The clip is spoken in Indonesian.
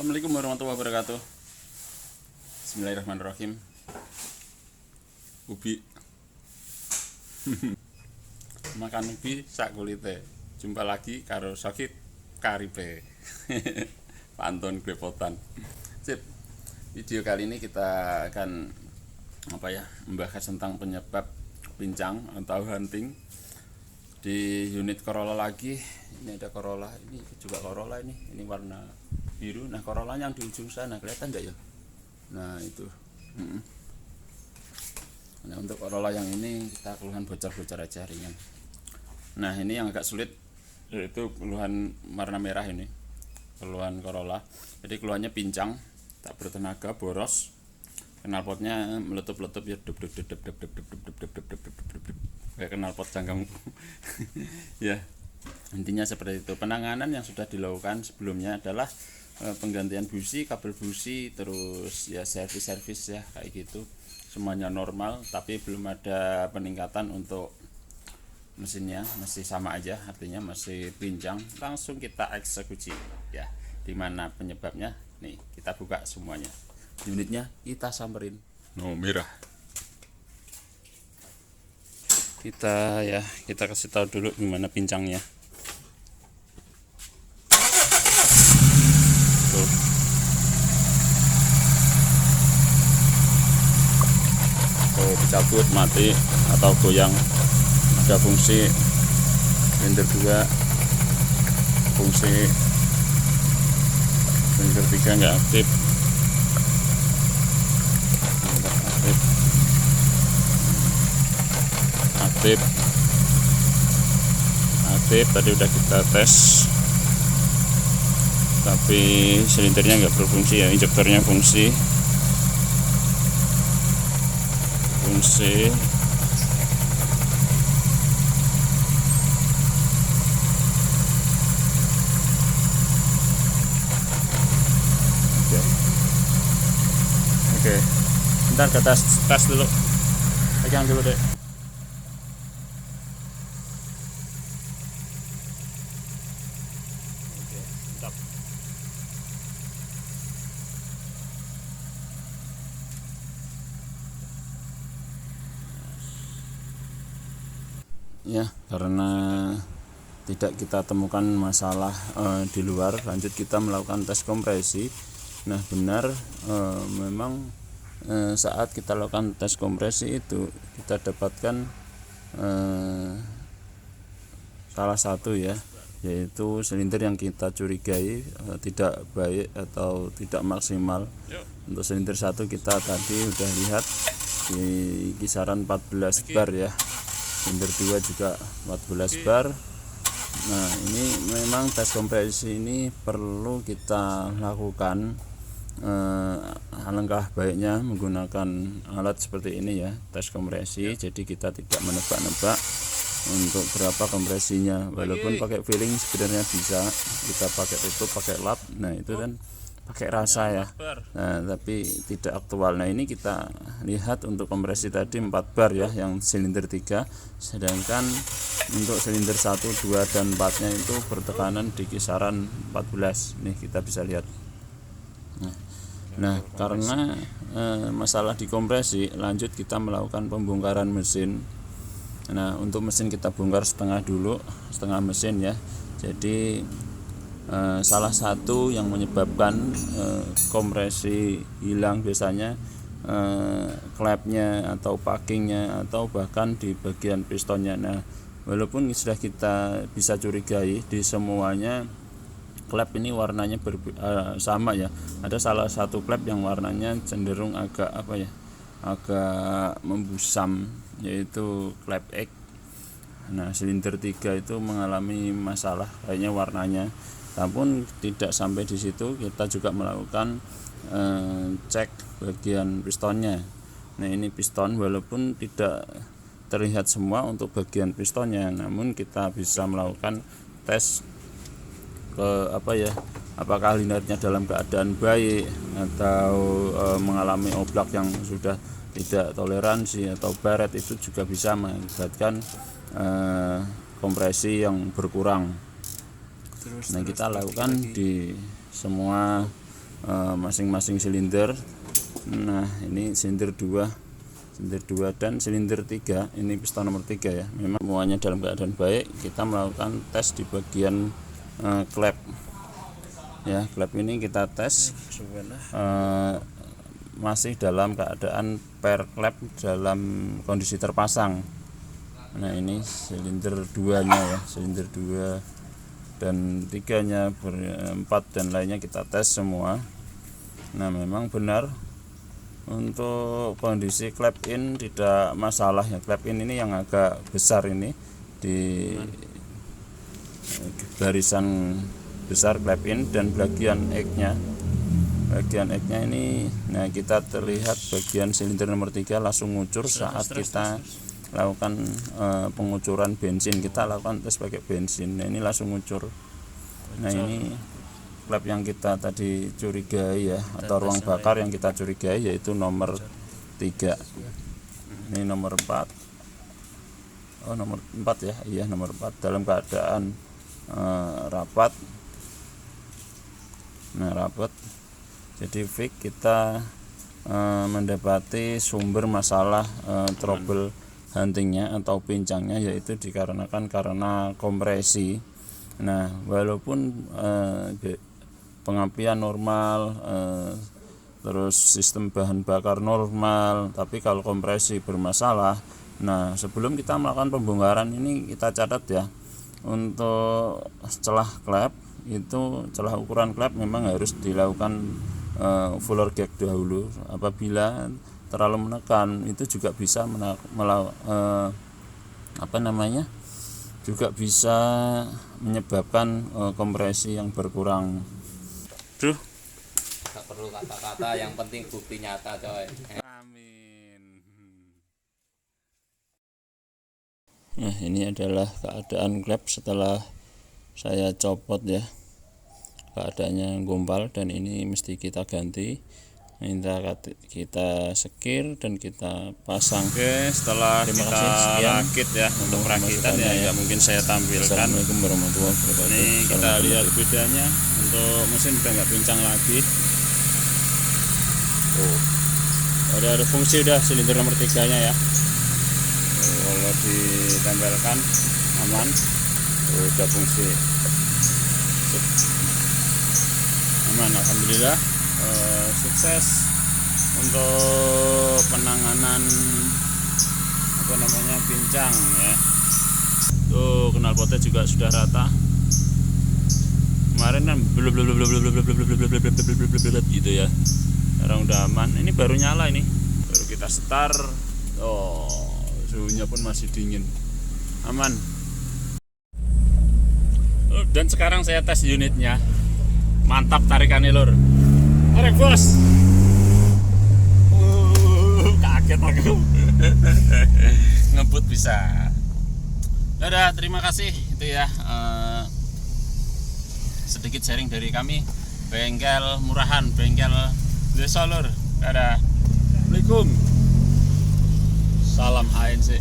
Assalamualaikum warahmatullahi wabarakatuh. Bismillahirrahmanirrahim. Ubi makan ubi sak kulite. Jumpa lagi karo Sakit Karipe. Pantun grepotan. Sip. Video kali ini kita akan membahas tentang penyebab pincang atau hunting di unit Corolla lagi. Ini ada Corolla, ini juga Corolla ini warna biru. Nah, Corollanya yang di ujung sana kelihatan enggak ya? Nah, itu. Nah, untuk Corolla yang ini kita keluhan bocor-bocor aja ringan. Nah, ini yang agak sulit yaitu keluhan warna merah ini. Keluhan Corolla. Jadi keluhannya pincang, tak bertenaga, boros. Knalpotnya meletup-letup ya, kayak knalpot cangkang. Ya. Intinya seperti itu. Penanganan yang sudah dilakukan sebelumnya adalah penggantian busi, kabel busi, terus ya servis ya kayak gitu. Semuanya normal, tapi belum ada peningkatan untuk mesinnya, masih sama aja, artinya masih pincang. Langsung kita eksekusi ya. Dimana penyebabnya? Nih, kita buka semuanya. Unitnya kita samperin. No, merah. Kita kasih tahu dulu gimana pincangnya. Dicabut mati atau goyang, ada fungsi silinder 2, fungsi silinder 3 nggak aktif, aktif tadi udah kita tes, tapi silindernya nggak berfungsi ya. Injektornya fungsi oke. Bentar ke tes dulu, pegang dulu deh. Mantap. Ya, karena tidak kita temukan masalah di luar, lanjut kita melakukan tes kompresi. Nah, benar memang saat kita lakukan tes kompresi itu kita dapatkan salah satu ya, yaitu silinder yang kita curigai tidak baik atau tidak maksimal. Untuk silinder 1 kita tadi udah lihat di kisaran 14 bar ya. Silinder 2 juga 14 bar. Nah, ini memang tes kompresi ini perlu kita lakukan. Alangkah baiknya menggunakan alat seperti ini ya, tes kompresi. Jadi kita tidak menebak-nebak untuk berapa kompresinya, walaupun pakai feeling sebenarnya bisa, kita pakai tutup, pakai lap. Nah, itu kan pakai rasa ya. Nah, tapi tidak aktual. Nah, ini kita lihat untuk kompresi tadi 4 bar ya, yang silinder 3, sedangkan untuk silinder 1, 2 dan 4 nya itu bertekanan di kisaran 14. Nih kita bisa lihat. Nah, karena masalah di kompresi, lanjut kita melakukan pembongkaran mesin. Nah, untuk mesin kita bongkar setengah dulu, setengah mesin ya. Jadi salah satu yang menyebabkan kompresi hilang biasanya klepnya atau packingnya atau bahkan di bagian pistonnya. Nah, walaupun sudah kita bisa curigai di semuanya klep ini warnanya sama ya. Ada salah satu klep yang warnanya cenderung agak agak membusam, yaitu klep X. Nah, silinder 3 itu mengalami masalah kayaknya warnanya. Namun tidak sampai di situ, kita juga melakukan cek bagian pistonnya. Nah, ini piston walaupun tidak terlihat semua untuk bagian pistonnya, namun kita bisa melakukan tes ke apakah linernya dalam keadaan baik atau mengalami oblak yang sudah tidak toleransi atau baret. Itu juga bisa mengakibatkan kompresi yang berkurang. Nah, kita lakukan di semua masing-masing silinder. Nah ini silinder 2 dan silinder 3, ini piston nomor 3 ya. Memang semuanya dalam keadaan baik. Kita melakukan tes di bagian klep ya. Klep ini kita tes masih dalam keadaan pair klep dalam kondisi terpasang. Nah ini silinder 2 nya ya, silinder 2 dan 3 nya, 4 dan lainnya kita tes semua. Nah memang benar untuk kondisi klep in tidak masalah ya. Klep in ini yang agak besar ini di barisan besar klep in, dan bagian egg-nya ini, nah kita terlihat bagian silinder nomor 3 langsung ngucur saat kita lakukan pengucuran bensin. Kita lakukan tes pakai bensin, nah ini langsung ngucur. Nah ini klep yang kita tadi curigai ya, atau ruang bakar yang kita curigai, yaitu nomor 3. Ini nomor 4. Nomor 4 ya, iya nomor 4 dalam keadaan rapat. Nah rapat, jadi fix kita mendapati sumber masalah trouble huntingnya atau pincangnya, yaitu dikarenakan karena kompresi. Nah walaupun pengapian normal, terus sistem bahan bakar normal, tapi kalau kompresi bermasalah, nah sebelum kita melakukan pembongkaran ini kita catat ya, untuk celah klep itu, celah ukuran klep memang harus dilakukan fuller gag dahulu. Apabila terlalu menekan itu juga bisa juga bisa menyebabkan kompresi yang berkurang. Gak perlu kata-kata, yang penting bukti nyata coy. Amin. Nah ini adalah keadaan klep setelah saya copot ya, keadaannya gumpal, dan ini mesti kita ganti. Kita sekir dan kita pasang. Oke, setelah kita rakit ya, untuk perakitan ya nggak mungkin saya tampilkan. Assalamualaikum warahmatullahi wabarakatuh. Ini kita lihat bedanya, untuk mesin udah nggak pincang lagi. Ada fungsi udah silinder nomor 3 nya ya. Kalau ditempelkan aman, udah fungsi aman, alhamdulillah. Sukses untuk penanganan pincang ya. Tuh knalpotnya juga sudah rata. Kemarin kan gitu ya. Sekarang udah aman. Ini baru nyala, ini baru kita start. Suhunya pun masih dingin, aman. Dan sekarang saya tes unitnya. Mantap tarikannya lur. Tarik bos. Kaget aku. Ngebut bisa. Dadah, terima kasih itu ya. Sedikit sharing dari kami, bengkel murahan, bengkel desa lur. Dadah. Assalamualaikum. Salam ANC.